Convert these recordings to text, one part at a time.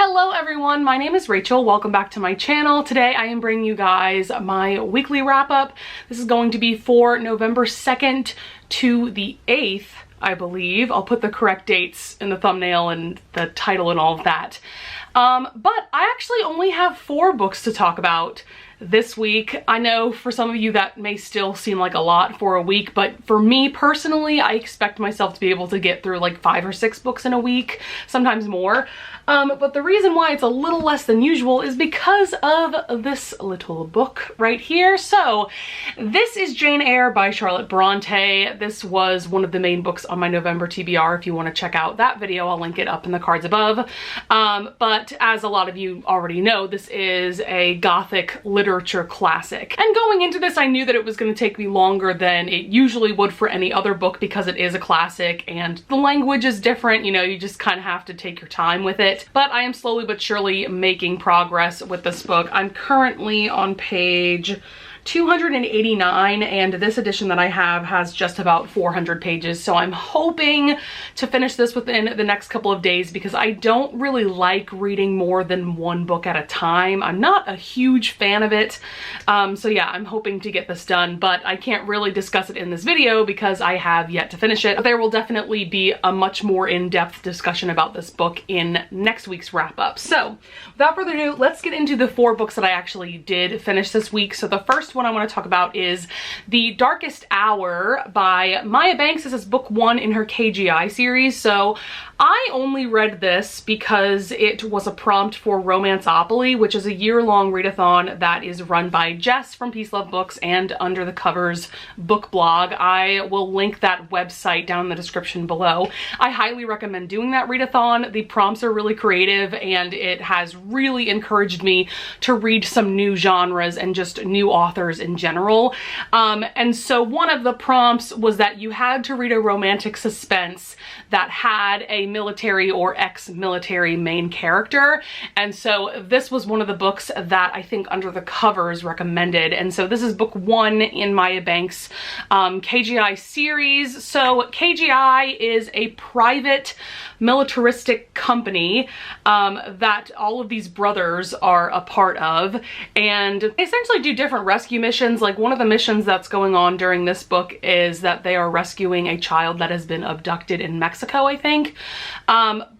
Hello everyone, my name is Rachel. Welcome back to my channel. Today I am bringing you guys my weekly wrap up. This is going to be for November 2nd to the 8th, I believe. I'll put the correct dates in the thumbnail and the title and all of that. But I actually only have 4 books to talk about this week. I know for some of you that may still seem like a lot for a week, but for me personally, I expect myself to be able to get through like 5 or 6 books in a week, sometimes more. But the reason why it's a little less than usual is because of this little book right here. So this is Jane Eyre by Charlotte Bronte. This was one of the main books on my November TBR. If you want to check out that video, I'll link it up in the cards above. But as a lot of you already know, this is a Gothic literature classic. And going into this, I knew that it was going to take me longer than it usually would for any other book because it is a classic and the language is different. You know, you just kind of have to take your time with it. But I am slowly but surely making progress with this book. I'm currently on page 289, and this edition that I have has just about 400 pages, so I'm hoping to finish this within the next couple of days because I don't really like reading more than one book at a time. I'm not a huge fan of it, so yeah, I'm hoping to get this done, but I can't really discuss it in this video because I have yet to finish it. There will definitely be a much more in-depth discussion about this book in next week's wrap-up. So without further ado, let's get into the 4 books that I actually did finish this week. So the first one I want to talk about is The Darkest Hour by Maya Banks. This is book 1 in her KGI series. So I only read this because it was a prompt for Romanceopoly, which is a year-long readathon that is run by Jess from Peace Love Books and Under the Covers book blog. I will link that website down in the description below. I highly recommend doing that readathon. The prompts are really creative and it has really encouraged me to read some new genres and just new authors in general. And so one of the prompts was that you had to read a romantic suspense that had a military or ex-military main character, and so this was one of the books that I think Under the Covers recommended, and so this is book 1 in Maya Banks' KGI series. So KGI is a private militaristic company that all of these brothers are a part of, and they essentially do different rescue missions. Like one of the missions that's going on during this book is that they are rescuing a child that has been abducted in Mexico, I think.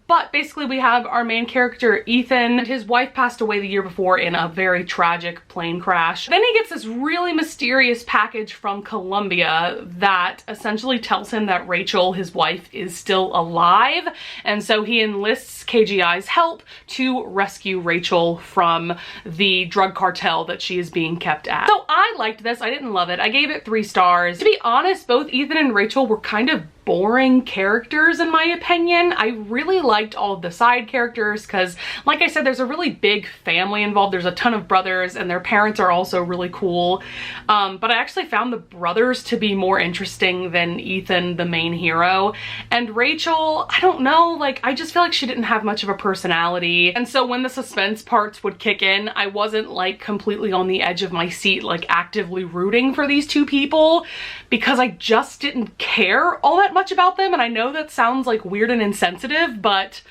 But basically we have our main character, Ethan, and his wife passed away the year before in a very tragic plane crash. Then he gets this really mysterious package from Colombia that essentially tells him that Rachel, his wife, is still alive. And so he enlists KGI's help to rescue Rachel from the drug cartel that she is being kept at. So I liked this. I didn't love it. I gave it 3 stars. To be honest, both Ethan and Rachel were kind of boring characters in my opinion. I really liked all of the side characters because, like I said, there's a really big family involved. There's a ton of brothers and their parents are also really cool. But I actually found the brothers to be more interesting than Ethan, the main hero. And Rachel, I don't know, like I just feel like she didn't have much of a personality. And so when the suspense parts would kick in, I wasn't like completely on the edge of my seat, like actively rooting for these 2 people because I just didn't care all that much about them. And I know that sounds like weird and insensitive, but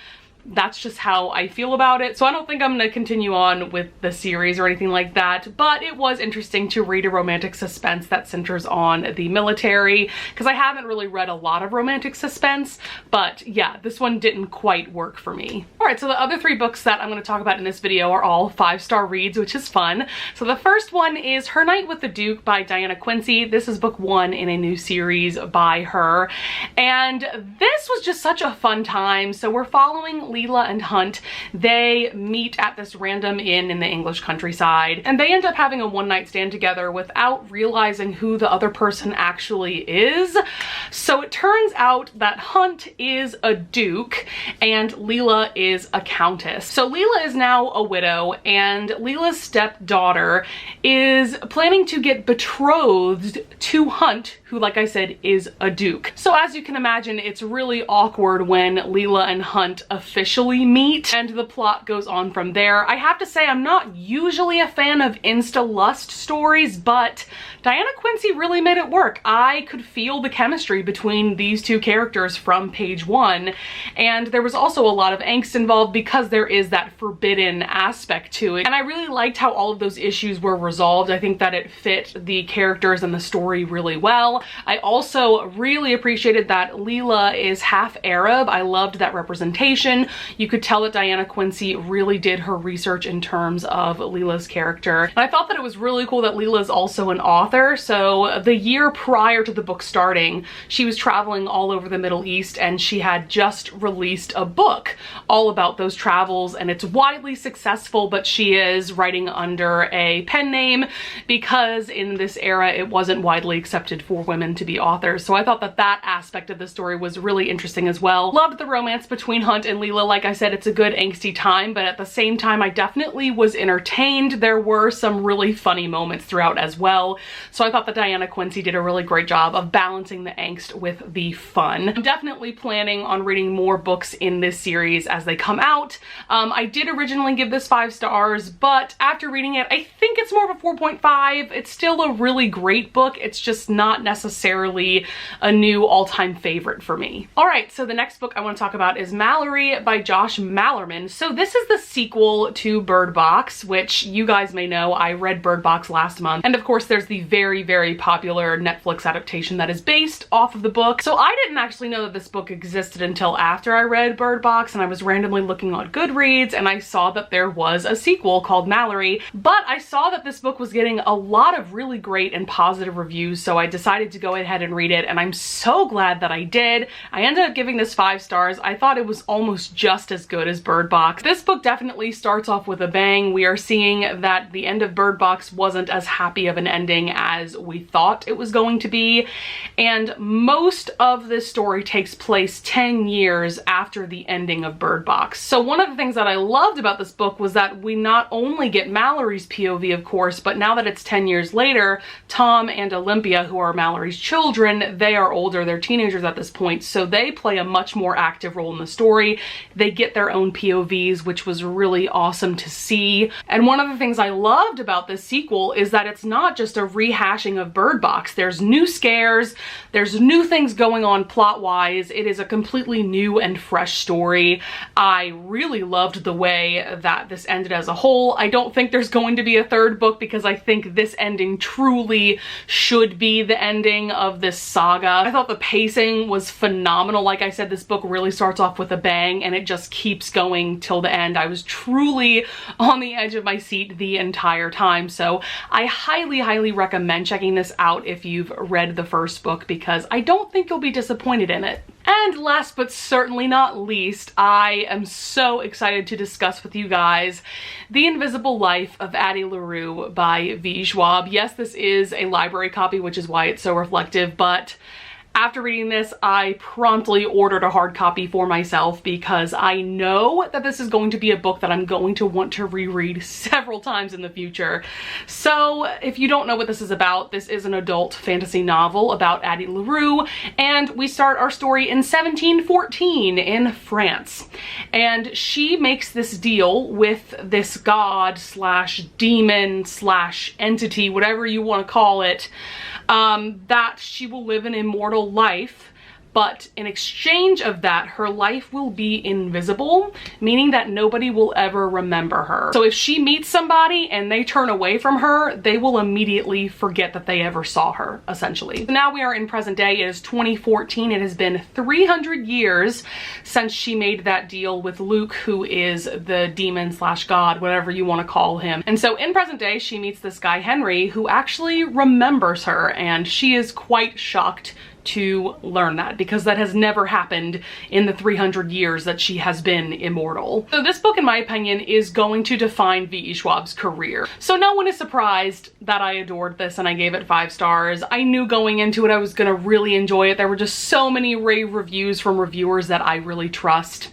that's just how I feel about it. So I don't think I'm going to continue on with the series or anything like that, but it was interesting to read a romantic suspense that centers on the military because I haven't really read a lot of romantic suspense, but yeah, this one didn't quite work for me. All right, so the other 3 books that I'm going to talk about in this video are all 5-star reads, which is fun. So the first one is Her Night with the Duke by Diana Quincy. This is book 1 in a new series by her, and this was just such a fun time. So we're following Leela and Hunt. They meet at this random inn in the English countryside, and they end up having a one-night stand together without realizing who the other person actually is. So it turns out that Hunt is a duke and Leela is a countess. So Leela is now a widow, and Leela's stepdaughter is planning to get betrothed to Hunt, who, like I said, is a duke. So as you can imagine, it's really awkward when Leela and Hunt officially meet, and the plot goes on from there. I have to say, I'm not usually a fan of insta-lust stories, but Diana Quincy really made it work. I could feel the chemistry between these two characters from page 1, and there was also a lot of angst involved because there is that forbidden aspect to it. And I really liked how all of those issues were resolved. I think that it fit the characters and the story really well. I also really appreciated that Leela is half Arab. I loved that representation. You could tell that Diana Quincy really did her research in terms of Leela's character. And I thought that it was really cool that Leela is also an author. So the year prior to the book starting, she was traveling all over the Middle East, and she had just released a book all about those travels, and it's widely successful, but she is writing under a pen name because in this era it wasn't widely accepted for women to be authors. So I thought that that aspect of the story was really interesting as well. Loved the romance between Hunt and Leela. Like I said, it's a good angsty time, but at the same time I definitely was entertained. There were some really funny moments throughout as well. So I thought that Diana Quincy did a really great job of balancing the angst with the fun. I'm definitely planning on reading more books in this series as they come out. I did originally give this 5 stars, but after reading it, I think it's more of a 4.5. It's still a really great book. It's just not necessarily a new all-time favorite for me. All right, so the next book I want to talk about is Mallory by Josh Malerman. So this is the sequel to Bird Box, which you guys may know. I read Bird Box last month. And of course, there's the very, very popular Netflix adaptation that is based off of the book. So I didn't actually know that this book existed until after I read Bird Box, and I was randomly looking on Goodreads and I saw that there was a sequel called Mallory, but I saw that this book was getting a lot of really great and positive reviews, so I decided to go ahead and read it, and I'm so glad that I did. I ended up giving this 5 stars. I thought it was almost just as good as Bird Box. This book definitely starts off with a bang. We are seeing that the end of Bird Box wasn't as happy of an ending as we thought it was going to be, and most of this story takes place 10 years after the ending of Bird Box. So one of the things that I loved about this book was that we not only get Mallory's POV, of course, but now that it's 10 years later, Tom and Olympia, who are Mallory's children, they are older, they're teenagers at this point, so they play a much more active role in the story. They get their own POVs, which was really awesome to see. And one of the things I loved about this sequel is that it's not just a rehashing of Bird Box. There's new scares, there's new things going on plot-wise. It is a completely new and fresh story. I really loved the way that this ended as a whole. I don't think there's going to be a 3rd book because I think this ending truly should be the ending of this saga. I thought the pacing was phenomenal. Like I said, this book really starts off with a bang and it just keeps going till the end. I was truly on the edge of my seat the entire time. So I highly, highly recommend checking this out if you've read the 1st book, because I don't think you'll be disappointed in it. And last but certainly not least, I am so excited to discuss with you guys The Invisible Life of Addie LaRue by V.E.Schwab. Yes, this is a library copy, which is why it's so reflective, but after reading this, I promptly ordered a hard copy for myself because I know that this is going to be a book that I'm going to want to reread several times in the future. So if you don't know what this is about, this is an adult fantasy novel about Addie LaRue, and we start our story in 1714 in France. And she makes this deal with this god slash demon slash entity, whatever you want to call it, that she will live an immortal life, but in exchange of that, her life will be invisible, meaning that nobody will ever remember her. So if she meets somebody and they turn away from her, they will immediately forget that they ever saw her, essentially. So now we are in present day. It is 2014. It has been 300 years since she made that deal with Luke, who is the demon slash god, whatever you want to call him. And so in present day, she meets this guy, Henry, who actually remembers her, and she is quite shocked to learn that, because that has never happened in the 300 years that she has been immortal. So this book, in my opinion, is going to define V.E. Schwab's career. So no one is surprised that I adored this and I gave it 5 stars. I knew going into it I was gonna really enjoy it. There were just so many rave reviews from reviewers that I really trust.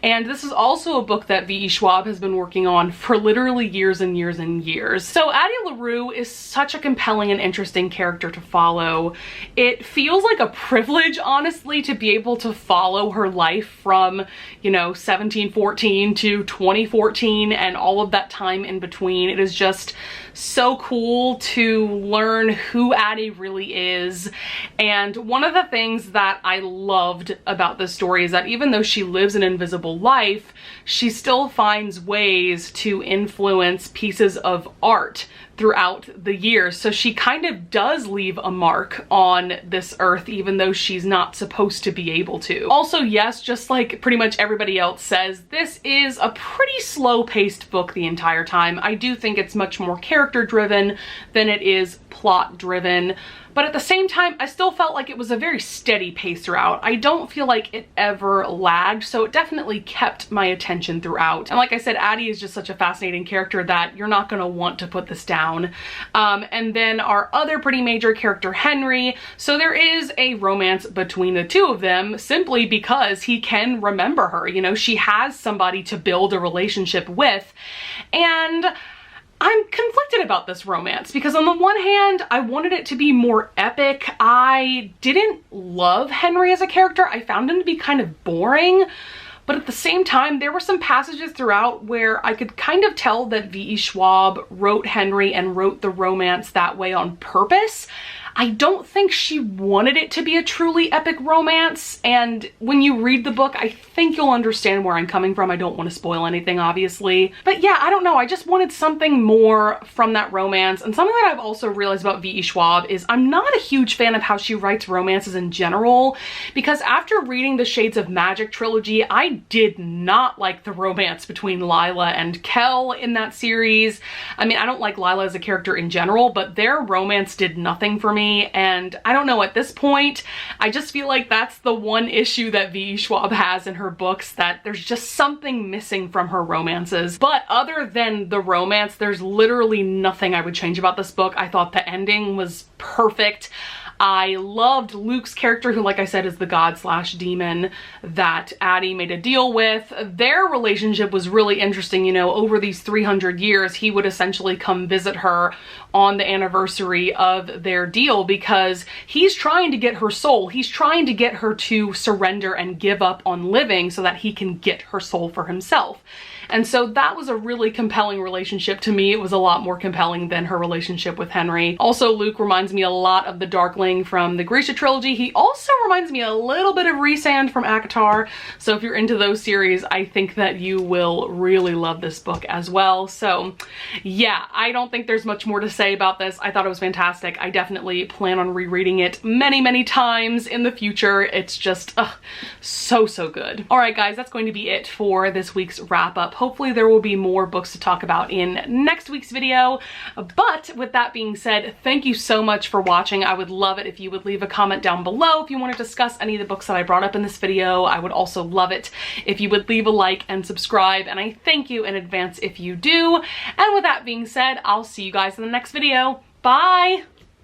And this is also a book that V.E. Schwab has been working on for literally years and years and years. So Addie LaRue is such a compelling and interesting character to follow. It feels like a privilege, honestly, to be able to follow her life from, you know, 1714 to 2014 and all of that time in between. It is just so cool to learn who Addie really is. And one of the things that I loved about this story is that even though she lives an invisible life, she still finds ways to influence pieces of art throughout the years. So she kind of does leave a mark on this earth, even though she's not supposed to be able to. Also, yes, just like pretty much everybody else says, this is a pretty slow-paced book the entire time. I do think it's much more character-driven than it is plot-driven. But at the same time, I still felt like it was a very steady pace throughout. I don't feel like it ever lagged, so it definitely kept my attention throughout. And like I said, Addie is just such a fascinating character that you're not gonna want to put this down. And then our other pretty major character, Henry. So there is a romance between the two of them simply because he can remember her. You know, she has somebody to build a relationship with. And I'm conflicted about this romance because on the one hand, I wanted it to be more epic. I didn't love Henry as a character. I found him to be kind of boring. But at the same time, there were some passages throughout where I could kind of tell that V.E. Schwab wrote Henry and wrote the romance that way on purpose. I don't think she wanted it to be a truly epic romance, and when you read the book, I think you'll understand where I'm coming from. I don't want to spoil anything, obviously. But yeah, I don't know. I just wanted something more from that romance. And something that I've also realized about V.E. Schwab is I'm not a huge fan of how she writes romances in general, because after reading the Shades of Magic trilogy, I did not like the romance between Lila and Kell in that series. I mean, I don't like Lila as a character in general, but their romance did nothing for me. And I don't know, at this point, I just feel like that's the one issue that V.E. Schwab has in her books, that there's just something missing from her romances. But other than the romance, there's literally nothing I would change about this book. I thought the ending was perfect. I loved Luke's character, who, like I said, is the god/demon that Addie made a deal with. Their relationship was really interesting. You know, over these 300 years, he would essentially come visit her on the anniversary of their deal because he's trying to get her soul. He's trying to get her to surrender and give up on living so that he can get her soul for himself. And so that was a really compelling relationship to me. It was a lot more compelling than her relationship with Henry. Also, Luke reminds me a lot of the Darkling from the Grisha trilogy. He also reminds me a little bit of Rhysand from ACOTAR. So if you're into those series, I think that you will really love this book as well. So yeah, I don't think there's much more to say about this. I thought it was fantastic. I definitely plan on rereading it many, many times in the future. It's just so good. All right, guys, that's going to be it for this week's wrap up. Hopefully there will be more books to talk about in next week's video. But with that being said, thank you so much for watching. I would love it if you would leave a comment down below if you want to discuss any of the books that I brought up in this video. I would also love it if you would leave a like and subscribe, and I thank you in advance if you do. And with that being said, I'll see you guys in the next video. Bye!